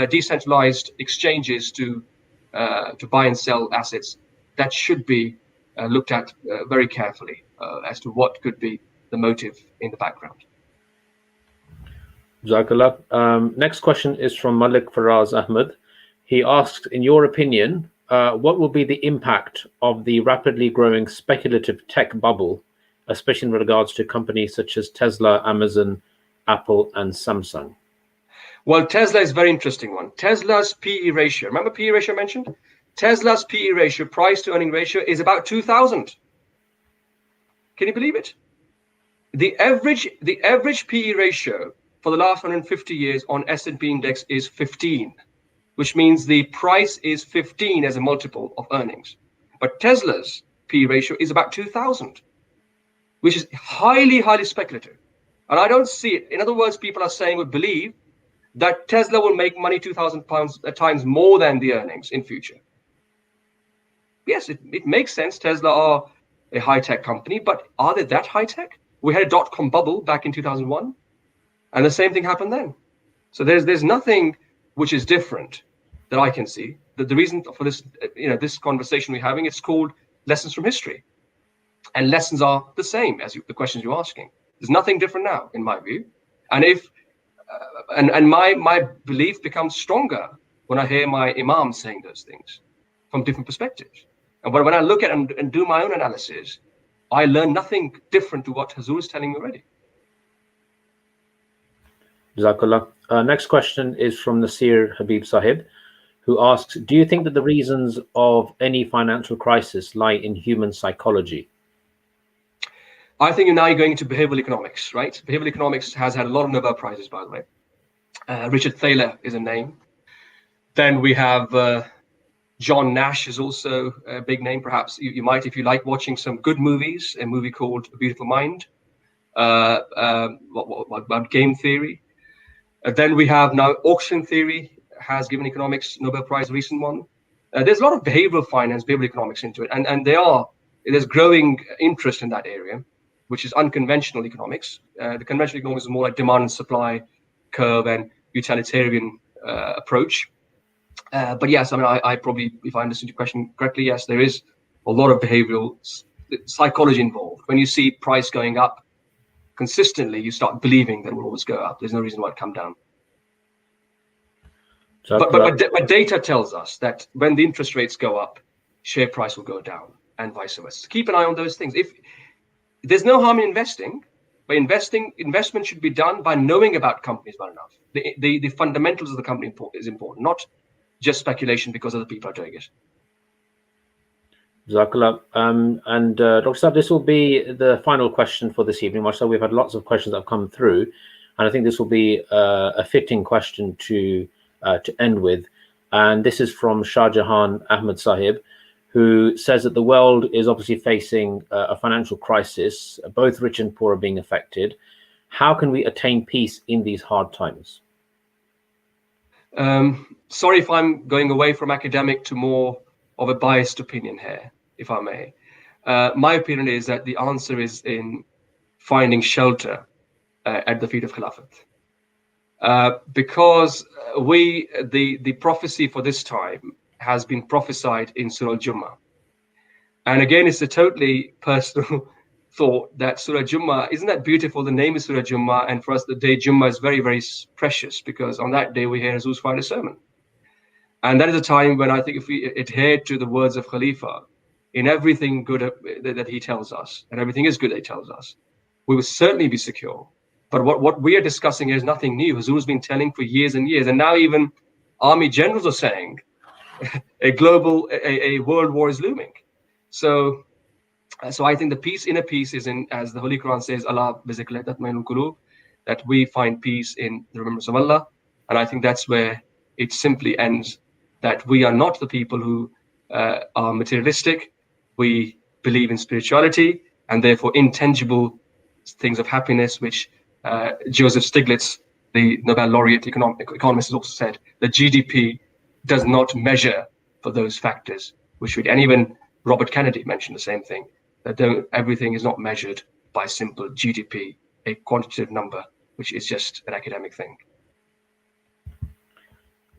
decentralized exchanges to buy and sell assets. That should be looked at very carefully as to what could be the motive in the background. Jazakallah. Next question is from Malik Faraz Ahmed. He asks, in your opinion, what will be the impact of the rapidly growing speculative tech bubble, especially in regards to companies such as Tesla, Amazon, Apple, and Samsung? Well, Tesla is a very interesting one. Tesla's PE ratio, remember PE ratio mentioned? Tesla's PE ratio, price to earning ratio, is about 2,000. Can you believe it? The average PE ratio for the last 150 years on S&P index is 15, which means the price is 15 as a multiple of earnings. But Tesla's PE ratio is about 2,000, which is highly, highly speculative. And I don't see it. In other words, people are saying, would believe that Tesla will make money 2,000 pounds times more than the earnings in future. Yes, it makes sense. Tesla are a high-tech company, but are they that high-tech? We had a dot-com bubble back in 2001, and the same thing happened then. So there's nothing which is different that I can see. The reason for this, this conversation we're having, it's called Lessons from History. And lessons are the same as the questions you're asking. There's nothing different now, in my view. And if my belief becomes stronger when I hear my imam saying those things from different perspectives. And when I look at and do my own analysis, I learn nothing different to what Hazur is telling me already. Jazakallah. Next question is from Nasir Habib Sahib, who asks, do you think that the reasons of any financial crisis lie in human psychology? I think you're now going into behavioral economics, right? Behavioral economics has had a lot of Nobel Prizes, by the way. Richard Thaler is a name. Then we have John Nash is also a big name. Perhaps you might, if you like watching some good movies, a movie called A Beautiful Mind, about game theory. Then we have now auction theory has given economics Nobel Prize, recent one. There's a lot of behavioral finance, behavioral economics into it, and there's growing interest in that area, which is unconventional economics. The conventional economics is more like demand and supply curve and utilitarian approach. But yes, I mean, I probably, if I understood your question correctly, yes, there is a lot of behavioral psychology involved. When you see price going up consistently, you start believing that it will always go up. There's no reason why it come down. But data tells us that when the interest rates go up, share price will go down, and vice versa. So keep an eye on those things. If there's no harm in investing, but investment should be done by knowing about companies well enough. The fundamentals of the company is important, not just speculation because other people are doing it. Jazakallah. And Dr. Sahib, this will be the final question for this evening. MashaAllah, we've had lots of questions that have come through, and I think this will be a fitting question to end with. And this is from Shah Jahan Ahmed Sahib, who says that the world is obviously facing a financial crisis. Both rich and poor are being affected. How can we attain peace in these hard times? Sorry if I'm going away from academic to more of a biased opinion here, if I may. My opinion is that the answer is in finding shelter at the feet of Khilafat. Because the prophecy for this time has been prophesied in Surah Al-Jummah. And again, it's a totally personal thought that Surah Jummah, isn't that beautiful? The name is Surah Jummah, and for us, the day Jummah is very, very precious, because on that day we hear Rasul's final sermon. And that is a time when I think if we adhere to the words of Khalifa, in everything good that he tells us, and everything is good that he tells us, we will certainly be secure. But what we are discussing here is nothing new. Hazur's been telling for years and years, and now even army generals are saying a world war is looming. So I think the inner peace is in, as the Holy Quran says, Allah bizikrihi tatma'innul qulub, that we find peace in the remembrance of Allah. And I think that's where it simply ends, that we are not the people who are materialistic. We believe in spirituality, and therefore intangible things of happiness, which Joseph Stiglitz, the Nobel laureate economist, has also said that GDP does not measure for those factors, and even Robert Kennedy mentioned the same thing, that everything is not measured by simple GDP, a quantitative number, which is just an academic thing.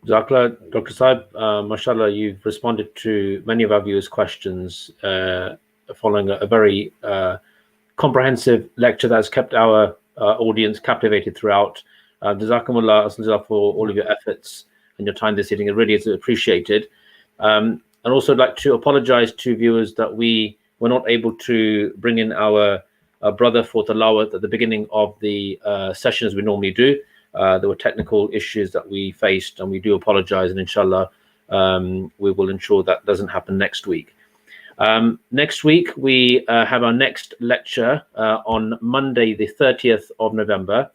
Jazakallah, Dr. Sahib, mashallah, you've responded to many of our viewers' questions following a very comprehensive lecture that has kept our audience captivated throughout. Jazakumullah for all of your efforts and your time this evening. It really is appreciated. And also I'd like to apologize to viewers that we were not able to bring in our brother for Tilawat at the beginning of the session as we normally do. There were technical issues that we faced, and we do apologize, and inshallah we will ensure that doesn't happen next week. Next week we have our next lecture on Monday the 30th of November.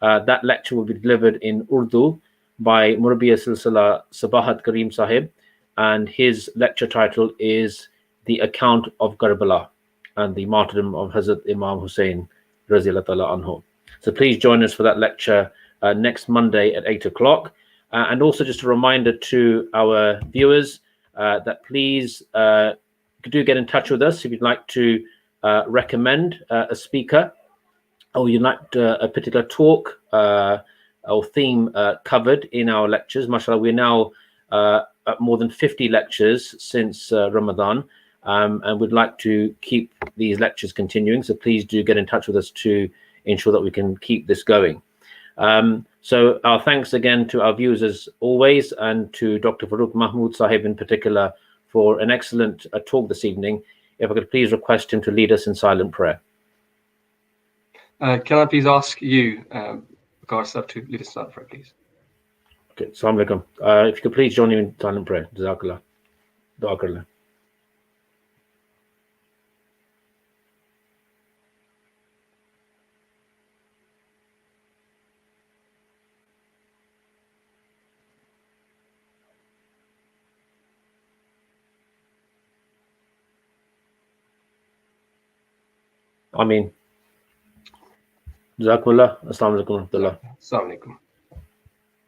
That lecture will be delivered in Urdu by Murabbiya Silsila Sabahat Kareem Sahib, and his lecture title is The Account of Karbala and the Martyrdom of Hazrat Imam Hussein Raziyallahu Ta'ala Anhu. So please join us for that lecture next Monday at 8 o'clock. And also just a reminder to our viewers that please do get in touch with us if you'd like to recommend a speaker, or you'd like a particular talk or theme covered in our lectures. MashaAllah, we're now at more than 50 lectures since Ramadan, and we'd like to keep these lectures continuing. So please do get in touch with us to ensure that we can keep this going. So our thanks again to our viewers as always, and to Dr. Farooq Mahmood Sahib in particular for an excellent talk this evening. If I could please request him to lead us in silent prayer. Can I please ask you, Sahib, to lead us in silent prayer, please? Okay, Assalamu alaikum. If you could please join me in silent prayer. Jazakallah. Dua karla. Ameen. Jazakumullah. Assalamu alaikum wa rahmatullah. Assalamu alaikum.